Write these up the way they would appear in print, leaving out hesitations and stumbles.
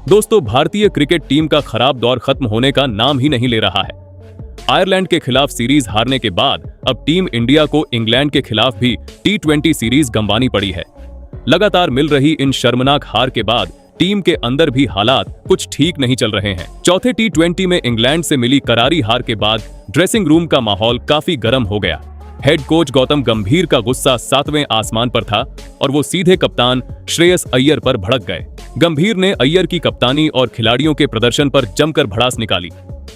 दोस्तों, भारतीय cricket team का खराब दौर खत्म होने का नाम ही नहीं ले रहा है। आयरलैंड के खिलाफ सीरीज हारने के बाद अब टीम इंडिया को इंग्लैंड के खिलाफ भी T20 सीरीज गंवानी पड़ी है। लगातार मिल रही इन शर्मनाक हार के बाद टीम के अंदर भी हालात कुछ ठीक नहीं चल रहे हैं। चौथे T20 में इंग्लैंड से मिली करारी हार के बाद ड्रेसिंग रूम का माहौल काफी गर्म हो गया। हेड कोच गौतम गंभीर का गुस्सा 7वें आसमान पर था और वो सीधे कप्तान श्रेयस अय्यर पर भड़क गए। गंभीर ने अय्यर की कप्तानी और खिलाड़ियों के प्रदर्शन पर जमकर भड़ास निकाली।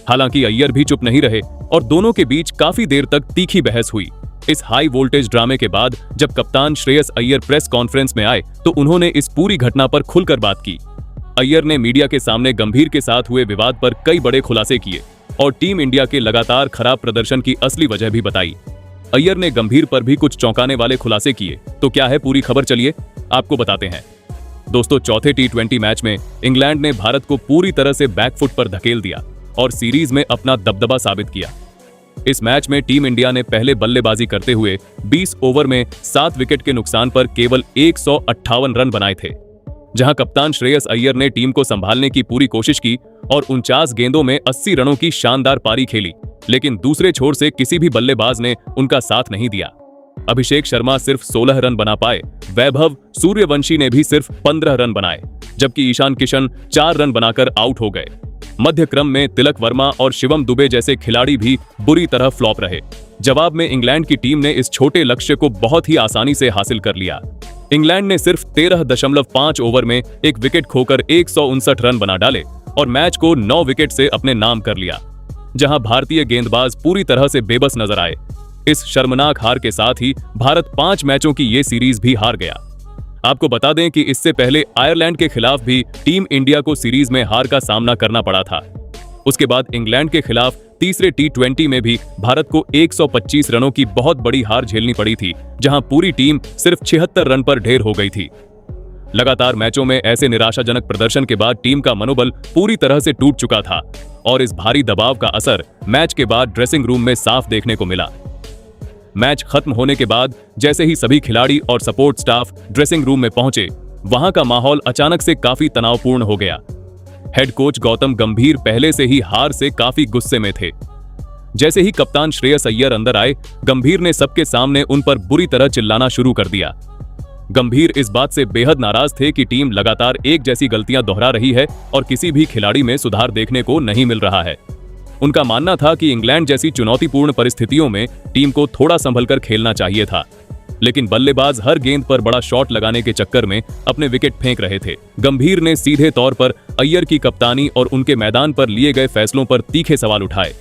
हालांकि अय्यर भी चुप नहीं रहे और दोनों के बीच काफी देर तक तीखी बहस हुई। इस हाई वोल्टेज ड्रामे के बाद जब कप्तान श्रेयस अय्यर प्रेस कॉन्फ्रेंस में आए तो उन्होंने इस पूरी घटना पर खुलकर बात की। अय्यर ने मीडिया के सामने गंभीर के साथ हुए विवाद पर कई बड़े खुलासे किए और टीम इंडिया के लगातार खराब प्रदर्शन की असली वजह भी बताई। अय्यर ने गंभीर पर भी कुछ चौंकाने वाले खुलासे किए। तो क्या है पूरी खबर, चलिए आपको बताते हैं। दोस्तों, चौथे T20 मैच में इंग्लैंड ने भारत को पूरी तरह से बैकफुट पर धकेल दिया और सीरीज में अपना दबदबा साबित किया। इस मैच में टीम इंडिया ने पहले बल्लेबाजी करते हुए 20 ओवर में 7 विकेट के नुकसान पर केवल 158 रन बनाए थे, जहां कप्तान श्रेयस अय्यर ने टीम को संभालने की पूरी कोशिश की और 49 गेंदों में 80 रनों की शानदार पारी खेली, लेकिन दूसरे छोर से किसी भी बल्लेबाज ने उनका साथ नहीं दिया। अभिषेक शर्मा सिर्फ 16 रन बना पाए, वैभव सूर्यवंशी ने भी सिर्फ 15 रन बनाए, जबकि ईशान किशन 4 रन बनाकर आउट हो गए। मध्य क्रम में तिलक वर्मा और शिवम दुबे जैसे खिलाड़ी भी बुरी तरह फ्लॉप रहे। जवाब में इंग्लैंड की टीम ने इस छोटे लक्ष्य को बहुत ही आसानी से हासिल कर लिया। इंग्लैंड ने सिर्फ 13.5 ओवर में एक विकेट खोकर 159 रन बना डाले और मैच को 9 विकेट से अपने नाम कर लिया, जहां भारतीय गेंदबाज पूरी तरह से बेबस नजर आए। इस शर्मनाक हार के साथ ही भारत 5 मैचों की ये सीरीज भी हार गया। आपको बता दें कि इससे पहले आयरलैंड के खिलाफ भी टीम इंडिया को सीरीज में हार का सामना करना पड़ा था। उसके बाद इंग्लैंड के खिलाफ तीसरे T20 में भी भारत को 125 रनों की बहुत बड़ी हार झेलनी पड़ी थी, जहां पूरी टीम सिर्फ 76 रन पर ढेर हो गई थी। लगातार मैचों में ऐसे निराशाजनक प्रदर्शन के बाद टीम का मनोबल पूरी तरह से टूट चुका था और इस भारी दबाव का असर मैच के बाद ड्रेसिंग रूम में साफ देखने को मिला। मैच खत्म होने के बाद जैसे ही सभी खिलाड़ी और सपोर्ट स्टाफ ड्रेसिंग रूम में पहुंचे, वहां का माहौल अचानक से काफी तनावपूर्ण हो गया। हेड कोच गौतम गंभीर पहले से ही हार से काफी गुस्से में थे। जैसे ही कप्तान श्रेयस अय्यर अंदर आए, गंभीर ने सबके सामने उन पर बुरी तरह चिल्लाना शुरू कर दिया। गंभीर इस बात से बेहद नाराज थे कि टीम लगातार एक जैसी गलतियां दोहरा रही है और किसी भी खिलाड़ी में सुधार देखने को नहीं मिल रहा है। उनका मानना था कि इंग्लैंड जैसी चुनौतीपूर्ण परिस्थितियों में टीम को थोड़ा संभलकर खेलना चाहिए था, लेकिन बल्लेबाज हर गेंद पर बड़ा शॉट लगाने के चक्कर में अपने विकेट फेंक रहे थे। गंभीर ने सीधे तौर पर अय्यर की कप्तानी और उनके मैदान पर लिए गए फैसलों पर तीखे सवाल उठाए।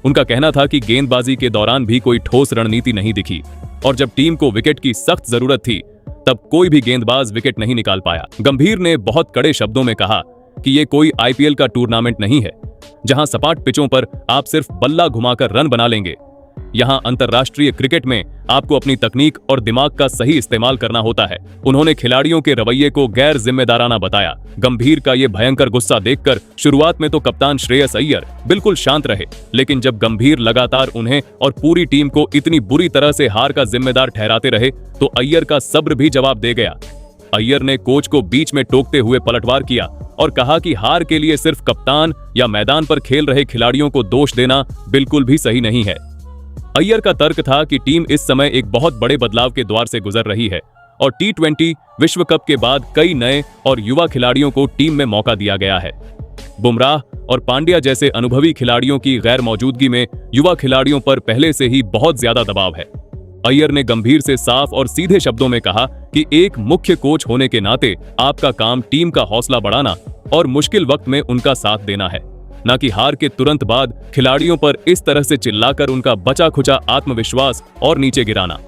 उनका कहना था कि गेंदबाजी के दौरान भी कोई ठोस रणनीति नहीं दिखी और जब टीम को विकेट की सख्त जरूरत थी तब कोई भी गेंदबाज विकेट नहीं निकाल पाया। गंभीर ने बहुत कड़े शब्दों में कहा कि ये कोई IPL का टूर्नामेंट नहीं है, जहां सपाट पिचों पर आप सिर्फ बल्ला घुमाकर रन बना लेंगे। यहां अंतर्राष्ट्रीय क्रिकेट में आपको अपनी तकनीक और दिमाग का सही इस्तेमाल करना होता है। उन्होंने खिलाड़ियों के रवैये को गैर जिम्मेदाराना बताया। गंभीर का ये भयंकर गुस्सा देखकर शुरुआत में तो कप्तान श्रेयस अय्यर बिल्कुल शांत रहे, लेकिन जब गंभीर लगातार उन्हें और पूरी टीम को इतनी बुरी तरह से हार का जिम्मेदार ठहराते रहे तो अय्यर का सब्र भी जवाब दे गया। अय्यर ने कोच को बीच में टोकते हुए पलटवार किया और कहा कि हार के लिए सिर्फ कप्तान या मैदान पर खेल रहे खिलाड़ियों को दोष देना बिल्कुल भी सही नहीं है। अय्यर का तर्क था कि टीम इस समय एक बहुत बड़े बदलाव के द्वार से गुजर रही है और T20 विश्व कप के बाद कई नए और युवा खिलाड़ियों को टीम में मौका दिया गया है। बुमराह और पांड्या जैसे अनुभवी खिलाड़ियों की गैर मौजूदगी में युवा खिलाड़ियों पर पहले से ही बहुत ज्यादा दबाव है। अय्यर ने गंभीर से साफ और सीधे शब्दों में कहा कि एक मुख्य कोच होने के नाते आपका काम टीम का हौसला बढ़ाना और मुश्किल वक्त में उनका साथ देना है, न कि हार के तुरंत बाद खिलाड़ियों पर इस तरह से चिल्लाकर उनका बचा खुचा आत्मविश्वास और नीचे गिराना।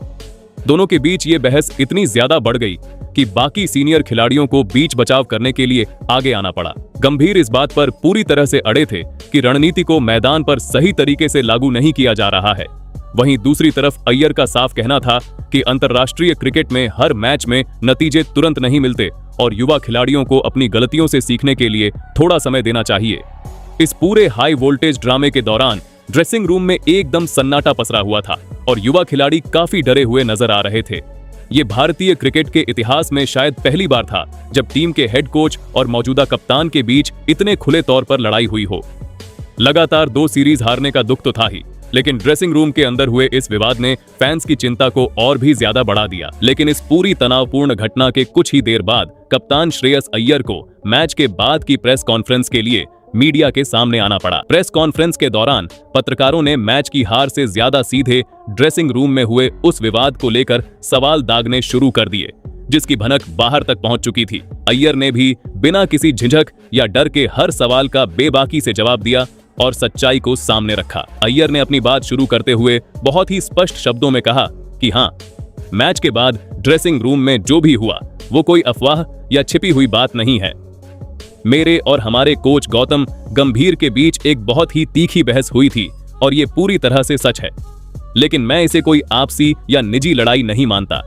दोनों के बीच ये बहस इतनी ज्यादा बढ़ गई कि बाकी सीनियर खिलाड़ियों को बीच बचाव करने के लिए आगे आना पड़ा। गंभीर इस बात पर पूरी तरह से अड़े थे कि रणनीति को मैदान पर सही तरीके से लागू नहीं किया जा रहा है। वहीं दूसरी तरफ अय्यर का साफ कहना था कि अंतर्राष्ट्रीय क्रिकेट में हर मैच में नतीजे तुरंत नहीं मिलते और युवा खिलाड़ियों को अपनी गलतियों से सीखने के लिए थोड़ा समय देना चाहिए। इस पूरे हाई वोल्टेज ड्रामे के दौरान ड्रेसिंग रूम में एकदम सन्नाटा पसरा हुआ था और युवा खिलाड़ी काफी डरे हुए नजर आ रहे थे। ये भारतीय क्रिकेट के इतिहास में शायद पहली बार था जब टीम के हेड कोच और मौजूदा कप्तान के बीच इतने खुले तौर पर लड़ाई हुई हो। लगातार 2 सीरीज हारने का दुख तो था ही, लेकिन ड्रेसिंग रूम के अंदर हुए इस विवाद ने फैंस की चिंता को और भी ज्यादा बढ़ा दिया। लेकिन इस पूरी तनावपूर्ण घटना के कुछ ही देर बाद कप्तान श्रेयस अय्यर को मैच के बाद की प्रेस कॉन्फ्रेंस के लिए मीडिया के सामने आना पड़ा। प्रेस कॉन्फ्रेंस के दौरान पत्रकारों ने मैच की हार से ज्यादा सीधे ड्रेसिंग रूम में हुए उस विवाद को लेकर सवाल दागने शुरू कर दिए, जिसकी भनक बाहर तक पहुंच चुकी थी। अय्यर ने भी बिना किसी झिझक या डर के हर सवाल का बेबाकी से जवाब दिया और सच्चाई को सामने रखा। अय्यर ने अपनी बात शुरू करते हुए बहुत ही स्पष्ट शब्दों में कहा कि हाँ, मैच के बाद ड्रेसिंग रूम में जो भी हुआ वो कोई अफवाह या छिपी हुई बात नहीं है। मेरे और हमारे कोच गौतम गंभीर के बीच एक बहुत ही तीखी बहस हुई थी और ये पूरी तरह से सच है, लेकिन मैं इसे कोई आपसी या निजी लड़ाई नहीं मानता।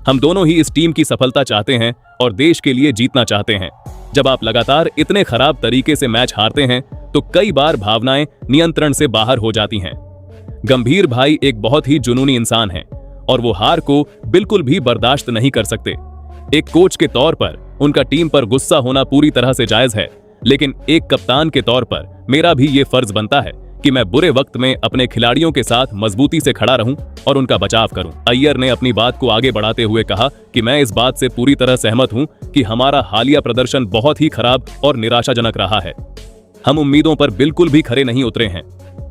हम दोनों ही इस टीम की सफलता चाहते हैं और देश के लिए जीतना चाहते हैं। जब आप लगातार इतने खराब तरीके से मैच हारते हैं तो कई बार भावनाएं नियंत्रण से बाहर हो जाती हैं। गंभीर भाई एक बहुत ही जुनूनी इंसान हैं और वो हार को बिल्कुल भी बर्दाश्त नहीं कर सकते। एक कोच के तौर पर उनका टीम पर गुस्सा होना पूरी तरह से जायज है, लेकिन एक कप्तान के तौर पर मेरा भी ये फर्ज बनता है कि मैं बुरे वक्त में अपने खिलाड़ियों के साथ मजबूती से खड़ा रहूं और उनका बचाव करूं। अय्यर ने अपनी बात को आगे बढ़ाते हुए कहा कि मैं इस बात से पूरी तरह सहमत हूं कि हमारा हालिया प्रदर्शन बहुत ही खराब और निराशाजनक रहा है। हम उम्मीदों पर बिल्कुल भी खरे नहीं उतरे हैं।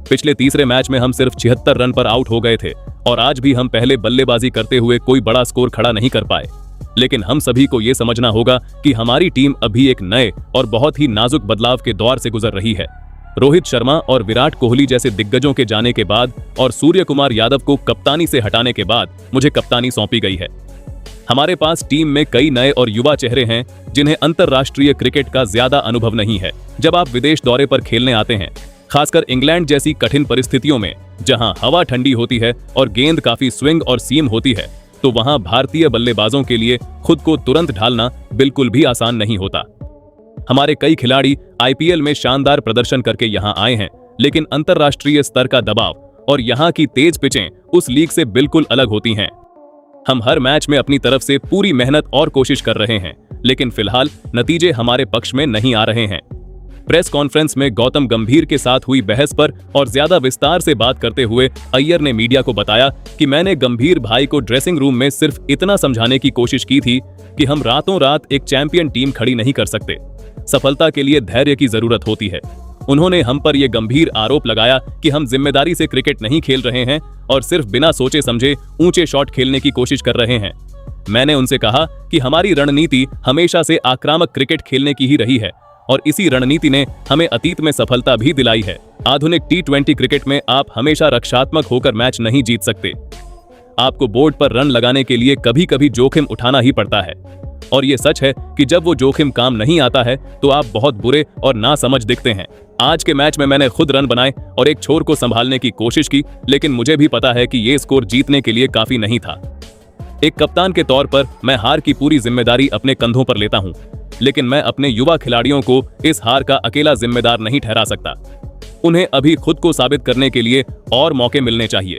पिछले तीसरे मैच में हम सिर्फ 76 रन पर आउट हो गए थे और आज भी हम पहले बल्लेबाजी करते हुए कोई बड़ा स्कोर खड़ा नहीं कर पाए। लेकिन हम सभी को ये समझना होगा कि हमारी टीम अभी एक नए और बहुत ही नाजुक बदलाव के दौर से गुजर रही है। रोहित शर्मा और विराट कोहली जैसे दिग्गजों के जाने के बाद और सूर्य कुमार यादव को कप्तानी से हटाने के बाद मुझे कप्तानी सौंपी गई है। हमारे पास टीम में कई नए और युवा चेहरे हैं जिन्हें अंतर्राष्ट्रीय क्रिकेट का ज्यादा अनुभव नहीं है। जब आप विदेश दौरे पर खेलने आते हैं, खासकर इंग्लैंड जैसी कठिन परिस्थितियों में जहां हवा ठंडी होती है और गेंद काफी स्विंग और सीम होती है, तो वहां भारतीय बल्लेबाजों के लिए खुद को तुरंत ढालना बिल्कुल भी आसान नहीं होता। हमारे कई खिलाड़ी आईपीएल में शानदार प्रदर्शन करके यहां आए हैं, लेकिन अंतर्राष्ट्रीय स्तर का दबाव और यहां की तेज पिचें उस लीग से बिल्कुल अलग होती हैं। हम हर मैच में अपनी तरफ से पूरी मेहनत और कोशिश कर रहे हैं, लेकिन फिलहाल नतीजे हमारे पक्ष में नहीं आ रहे हैं। प्रेस कॉन्फ्रेंस में गौतम गंभीर के साथ हुई बहस पर और ज्यादा विस्तार से बात करते हुए अय्यर ने मीडिया को बताया कि मैंने गंभीर भाई को ड्रेसिंग रूम में सिर्फ इतना समझाने की कोशिश की थी कि हम रातों रात एक चैंपियन टीम खड़ी नहीं कर सकते। सफलता के लिए धैर्य की जरूरत होती है। उन्होंने हम पर यह गंभीर आरोप लगाया कि हम जिम्मेदारी से क्रिकेट नहीं खेल रहे हैं और सिर्फ बिना सोचे समझे ऊंचे शॉट खेलने की कोशिश कर रहे हैं। मैंने उनसे कहा कि हमारी रणनीति हमेशा से आक्रामक क्रिकेट खेलने की ही रही है और इसी रणनीति ने हमें अतीत में सफलता भी दिलाई है। आधुनिक T20 क्रिकेट में आप हमेशा रक्षात्मक होकर मैच नहीं जीत सकते। आपको बोर्ड पर रन लगाने के लिए कभी कभी जोखिम उठाना ही पड़ता है, और ये सच है कि जब वो जोखिम काम नहीं आता है तो आप बहुत बुरे और नासमझ दिखते हैं। आज के मैच में मैंने खुद रन बनाए और एक छोर को संभालने की कोशिश की, लेकिन मुझे भी पता है कि ये स्कोर जीतने के लिए काफी नहीं था। एक कप्तान के तौर पर मैं हार की पूरी जिम्मेदारी अपने कंधों पर लेता हूं, लेकिन मैं अपने युवा खिलाड़ियों को इस हार का अकेला जिम्मेदार नहीं ठहरा सकता। उन्हें अभी खुद को साबित करने के लिए और मौके मिलने चाहिए।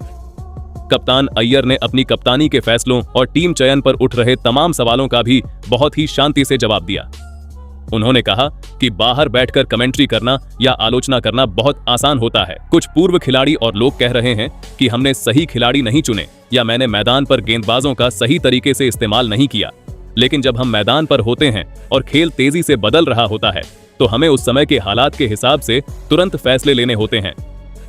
कप्तान अय्यर ने अपनी कप्तानी के फैसलों और टीम चयन पर उठ रहे तमाम सवालों का भी बहुत ही शांति से जवाब दिया। उन्होंने कहा कि बाहर बैठकर कमेंट्री करना या आलोचना करना बहुत आसान होता है। कुछ पूर्व खिलाड़ी और लोग कह रहे हैं कि हमने सही खिलाड़ी नहीं चुने या मैंने मैदान पर गेंदबाजों का सही तरीके से इस्तेमाल नहीं किया। लेकिन जब हम मैदान पर होते हैं और खेल तेजी से बदल रहा होता है तो हमें उस समय के हालात के हिसाब से तुरंत फैसले लेने होते हैं।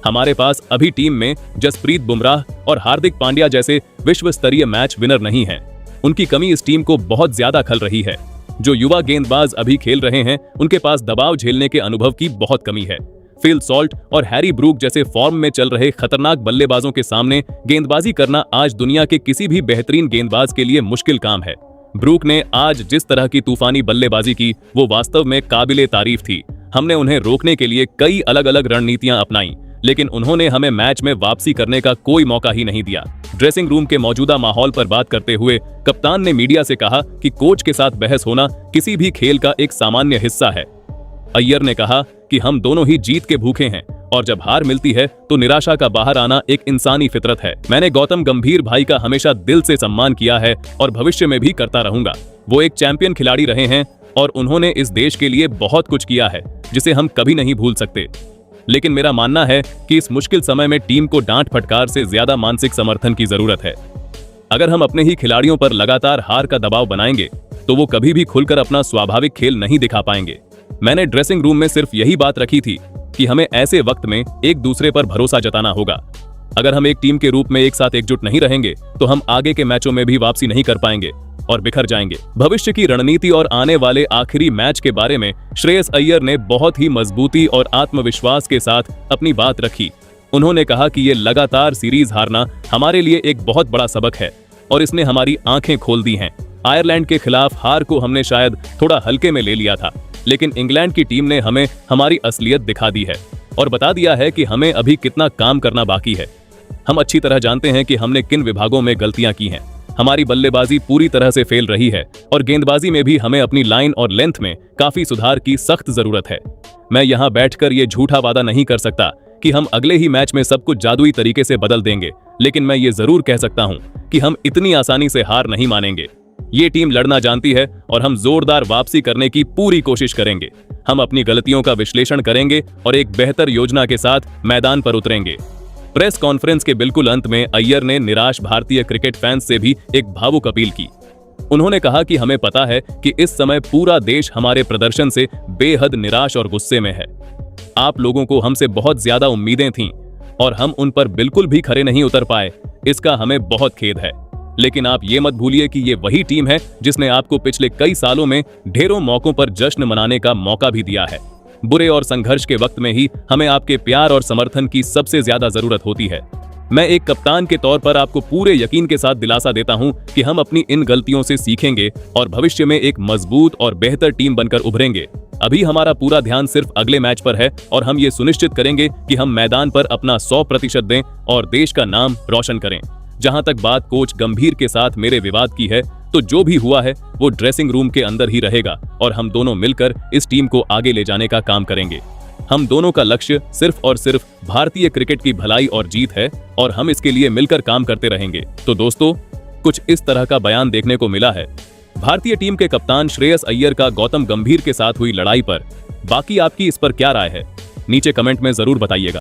हमारे पास अभी टीम में जसप्रीत बुमराह और हार्दिक पांड्या जैसे विश्व स्तरीय मैच विनर नहीं हैं। उनकी कमी इस टीम को बहुत ज्यादा खल रही है। जो युवा गेंदबाज अभी खेल रहे हैं उनके पास दबाव झेलने के अनुभव की बहुत कमी है। फिल सॉल्ट और हैरी ब्रूक जैसे फॉर्म में चल रहे खतरनाक बल्लेबाजों के सामने गेंदबाजी करना आज दुनिया के किसी भी बेहतरीन गेंदबाज के लिए मुश्किल काम है। ब्रूक ने आज जिस तरह की तूफानी बल्लेबाजी की वो वास्तव में काबिले तारीफ थी। हमने उन्हें रोकने के लिए कई अलग अलग रणनीतियां अपनाई, लेकिन उन्होंने हमें मैच में वापसी करने का कोई मौका ही नहीं दिया। ड्रेसिंग रूम के मौजूदा माहौल पर बात करते हुए कप्तान ने मीडिया से कहा कि कोच के साथ बहस होना किसी भी खेल का एक सामान्य हिस्सा है। अय्यर ने कहा कि हम दोनों ही जीत के भूखे हैं और जब हार मिलती है तो निराशा का बाहर आना एक इंसानी फितरत है। मैंने गौतम गंभीर भाई का हमेशा दिल से सम्मान किया है और भविष्य में भी करता रहूंगा। वो एक चैंपियन खिलाड़ी रहे हैं और उन्होंने इस देश के लिए बहुत कुछ किया है जिसे हम कभी नहीं भूल सकते। लेकिन मेरा मानना है कि इस मुश्किल समय में टीम को डांट फटकार से ज्यादा मानसिक समर्थन की जरूरत है। अगर हम अपने ही खिलाड़ियों पर लगातार हार का दबाव बनाएंगे तो वो कभी भी खुलकर अपना स्वाभाविक खेल नहीं दिखा पाएंगे। मैंने ड्रेसिंग रूम में सिर्फ यही बात रखी थी कि हमें ऐसे वक्त में एक दूसरे पर भरोसा जताना होगा। अगर हम एक टीम के रूप में एक साथ एकजुट नहीं रहेंगे तो हम आगे के मैचों में भी वापसी नहीं कर पाएंगे और बिखर जाएंगे। भविष्य की रणनीति और आने वाले आखिरी मैच के बारे में श्रेयस अय्यर ने बहुत ही मजबूती और आत्मविश्वास के साथ अपनी बात रखी। उन्होंने कहा कि ये लगातार सीरीज हारना हमारे लिए एक बहुत बड़ा सबक है और इसने हमारी आंखें खोल दी हैं। आयरलैंड के खिलाफ हार को हमने शायद थोड़ा हल्के में ले लिया था, लेकिन इंग्लैंड की टीम ने हमें हमारी असलियत दिखा दी है और बता दिया है कि हमें अभी कितना काम करना बाकी है। हम अच्छी तरह जानते हैं कि हमने किन विभागों में गलतियां की हैं। हमारी बल्लेबाजी पूरी तरह से फेल रही है और गेंदबाजी में भी हमें अपनी लाइन और लेंथ में काफी सुधार की सख्त जरूरत है। मैं यहाँ बैठकर ये झूठा वादा नहीं कर सकता कि हम अगले ही मैच में सब कुछ जादुई तरीके से बदल देंगे, लेकिन मैं ये जरूर कह सकता हूँ कि हम इतनी आसानी से हार नहीं मानेंगे। ये टीम लड़ना जानती है और हम जोरदार वापसी करने की पूरी कोशिश करेंगे। हम अपनी गलतियों का विश्लेषण करेंगे और एक बेहतर योजना के साथ मैदान पर उतरेंगे। प्रेस कॉन्फ्रेंस के बिल्कुल अंत में अय्यर ने निराश भारतीय क्रिकेट फैंस से भी एक भावुक अपील की। उन्होंने कहा कि हमें पता है कि इस समय पूरा देश हमारे प्रदर्शन से बेहद निराश और गुस्से में है। आप लोगों को हमसे बहुत ज्यादा उम्मीदें थीं और हम उन पर बिल्कुल भी खरे नहीं उतर पाए। इसका हमें बहुत खेद है, लेकिन आप ये मत भूलिए कि ये वही टीम है जिसने आपको पिछले कई सालों में ढेरों मौकों पर जश्न मनाने का मौका भी दिया है। बुरे और संघर्ष के वक्त में ही हमें आपके प्यार और समर्थन की सबसे ज्यादा जरूरत होती है। मैं एक कप्तान के तौर पर आपको पूरे यकीन के साथ दिलासा देता हूं कि हम अपनी इन गलतियों से सीखेंगे और भविष्य में एक मजबूत और बेहतर टीम बनकर उभरेंगे। अभी हमारा पूरा ध्यान सिर्फ अगले मैच पर है और हम ये सुनिश्चित करेंगे कि हम मैदान पर अपना 100% दें और देश का नाम रोशन करें। जहां तक बात कोच गंभीर के साथ मेरे विवाद की है, तो जो भी हुआ है वो ड्रेसिंग रूम के अंदर ही रहेगा और हम दोनों मिलकर इस टीम को आगे ले जाने का काम करेंगे। हम दोनों का लक्ष्य सिर्फ और सिर्फ भारतीय क्रिकेट की भलाई और जीत है और हम इसके लिए मिलकर काम करते रहेंगे। तो दोस्तों, कुछ इस तरह का बयान देखने को मिला है भारतीय टीम के कप्तान श्रेयस अय्यर का गौतम गंभीर के साथ हुई लड़ाई पर। बाकी आपकी इस पर क्या राय है, नीचे कमेंट में जरूर बताइएगा।